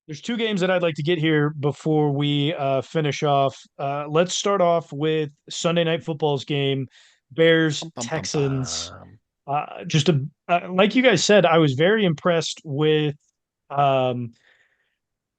There's two games that I'd like to get here before we finish off. Let's start off with Sunday Night Football's game, Bears Bum, bum, bum, Texans. bum. Just a like you guys said, I was very impressed with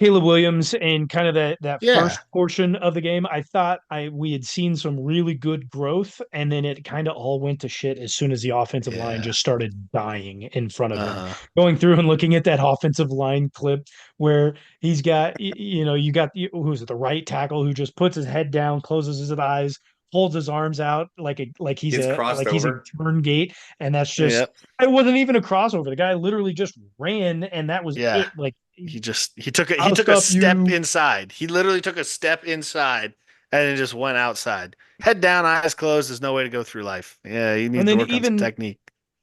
Caleb Williams and kind of that Yeah. first portion of the game. I thought I we had seen some really good growth, and then it kind of all went to shit as soon as the offensive line Yeah. just started dying in front of him. Uh-huh. Going through and looking at that offensive line clip where he's got you got who's it, the right tackle who just puts his head down, closes his eyes, holds his arms out Gets crossed like he's a over. turn gate, and that's just Yep. it wasn't even a crossover. The guy literally just ran, and that was Yeah. it. Like He I'll took a stuff step you. inside. He literally took a step inside and then just went outside. Head down, eyes closed. There's no way to go through life. Yeah, he And needs to then work on some technique.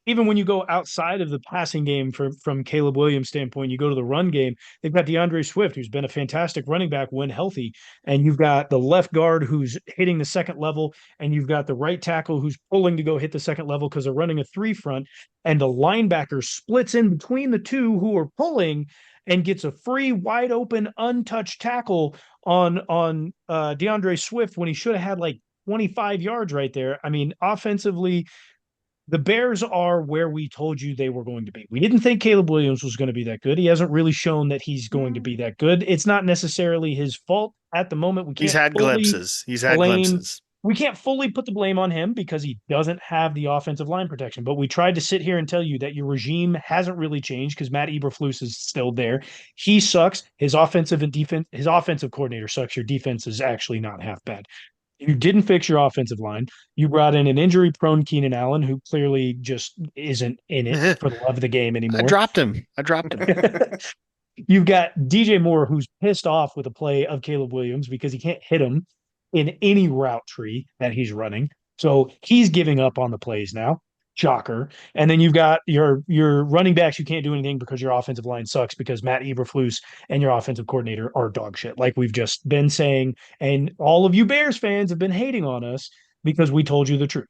even when you go outside of the passing game from Caleb Williams' standpoint, you go to the run game. They've got DeAndre Swift, who's been a fantastic running back when healthy, and you've got the left guard who's hitting the second level, and you've got the right tackle who's pulling to go hit the second level because they're running a three front, and the linebacker splits in between the two who are pulling and gets a free, wide open, untouched tackle on DeAndre Swift when he should have had like 25 yards right there. I mean, offensively, the Bears are where we told you they were going to be. We didn't think Caleb Williams was going to be that good. He hasn't really shown that he's going to be that good. It's not necessarily his fault at the moment. He's had glimpses. He's had Blame glimpses. we can't fully put the blame on him because he doesn't have the offensive line protection. But we tried to sit here and tell you that your regime hasn't really changed because Matt Eberflus is still there. He sucks. His offensive coordinator sucks. Your defense is actually not half bad. You didn't fix your offensive line. You brought in an injury prone Keenan Allen, who clearly just isn't in it I for the love of the game anymore. dropped him. I dropped him. You've got DJ Moore, who's pissed off with a play of Caleb Williams because he can't hit him in any route tree that he's running. So he's giving up on the plays now. Shocker. And then you've got your running backs. You can't do anything because your offensive line sucks because Matt Eberflus and your offensive coordinator are dog shit, like we've just been saying. And all of you Bears fans have been hating on us because we told you the truth.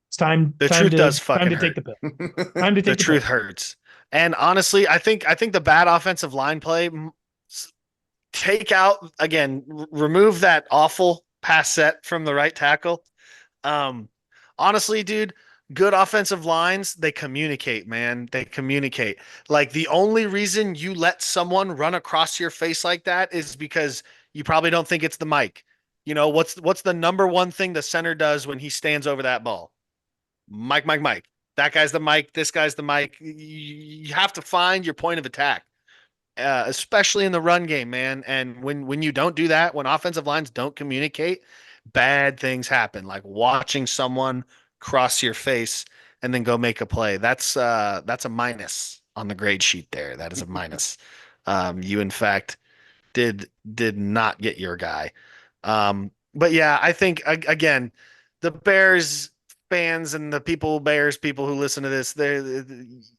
It's The truth does time fucking to take hurt. the pill. Time to The take the truth pill. hurts. And honestly, I think the bad offensive line play take out again, remove that awful pass set from the right tackle. Um, honestly, dude, good offensive lines, they communicate, man. They communicate. Like the only reason you let someone run across your face like that is because you probably don't think it's the mic. You know, what's the number one thing the center does when he stands over that ball? Mike, Mike, Mike. That guy's the mic. This guy's the mic. You have to find your point of attack, especially in the run game, man. And when you don't do that, when offensive lines don't communicate, bad things happen. Like watching someone cross your face and then go make a play. That's a minus on the grade sheet there. That is a minus. You in fact did not get your guy. But yeah, I think again, the Bears fans and the Bears people who listen to this,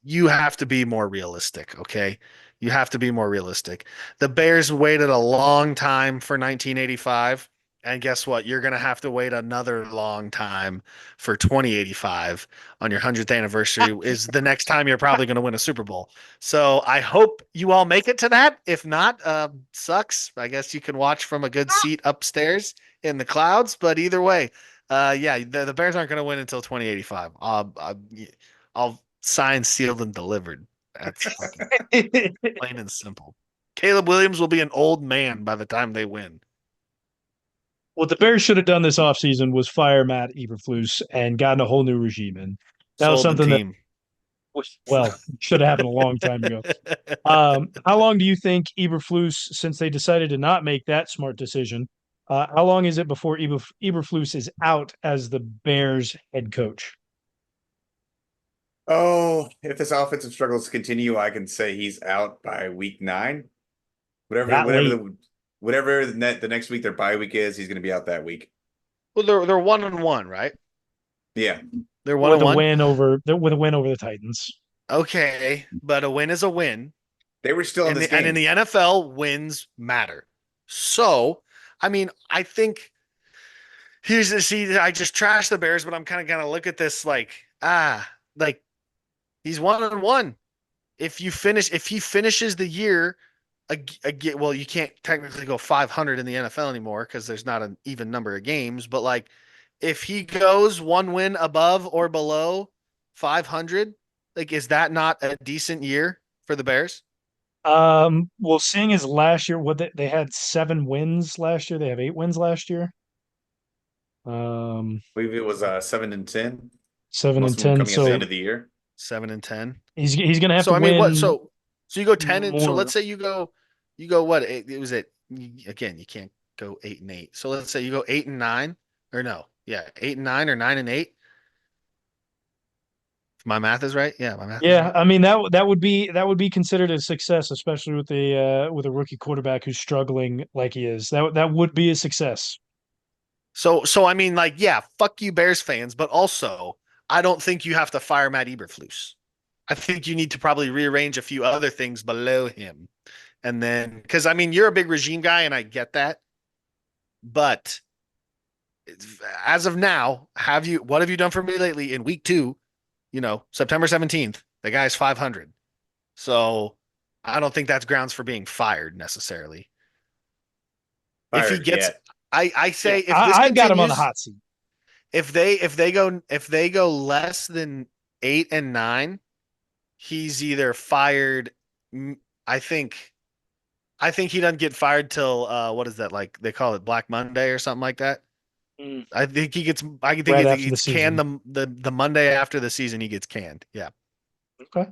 you have to be more realistic, okay? You have to be more realistic. The Bears waited a long time for 1985, and guess what? You're going to have to wait another long time for 2085 on your 100th anniversary is the next time you're probably going to win a Super Bowl. So I hope you all make it to that. If not, sucks. I guess you can watch from a good seat upstairs in the clouds. But either way, yeah, the Bears aren't going to win until 2085. I'll sign, sealed, and delivered. That's fucking plain and simple. Caleb Williams will be an old man by the time they win. What the Bears should have done this offseason was fire Matt Eberflus and gotten a whole new regime in. That was Sold the something that team. was, well, should have happened a long time ago. How long do you think Eberflus, since they decided to not make that smart decision, how long is it before Eberflus is out as the Bears head coach? Oh, if this offensive struggles continue, I can say he's out by week 9. Whatever, That whatever late? the next week their bye week is, he's going to be out that week. Well, they're 1-1, right? Yeah, They're one with and a one. win over with a win over the Titans. Okay, but a win is a win, they were still in this and in game. the NFL, wins matter. So, I mean, I think here's the see. I just trashed the Bears, but I'm kind of gonna look at this like he's 1-1. If he finishes the year well, you can't technically go 500 in the NFL anymore because there's not an even number of games. But like, if he goes one win above or below 500, like, is that not a decent year for the Bears? Well, seeing as last year, what they had 7 wins last year, they have 8 wins last year. I believe it was 7-10. Seven Most and of them ten. coming at the So end of the year. 7-10. he's gonna have to So I mean, what? win So you go 10 and so let's more. say you go what? It was again. You can't go 8-8. So let's say you go 8-9 or no, yeah, 8-9 or 9-8. If my math is right, yeah, my math is Yeah, right. I mean that would be considered a success, especially with a rookie quarterback who's struggling like he is. That would be a success. So I mean, like, yeah, fuck you, Bears fans, but also I don't think you have to fire Matt Eberflus. I think you need to probably rearrange a few other things below him, and then because I mean you're a big regime guy, and I get that, but as of now, what have you done for me lately in week 2? September 17th, the guy's 500. So I don't think that's grounds for being fired necessarily. If he Fired gets, yet. I Yeah, say if this I've got him on the continues, hot seat. if they go less than 8 and 9, he's either fired. I think I think he doesn't get fired till what is that, like they call it Black Monday or something like that. Mm, I think he gets. I think right he after the gets canned season. the Monday after the season. He gets canned. Yeah. Okay.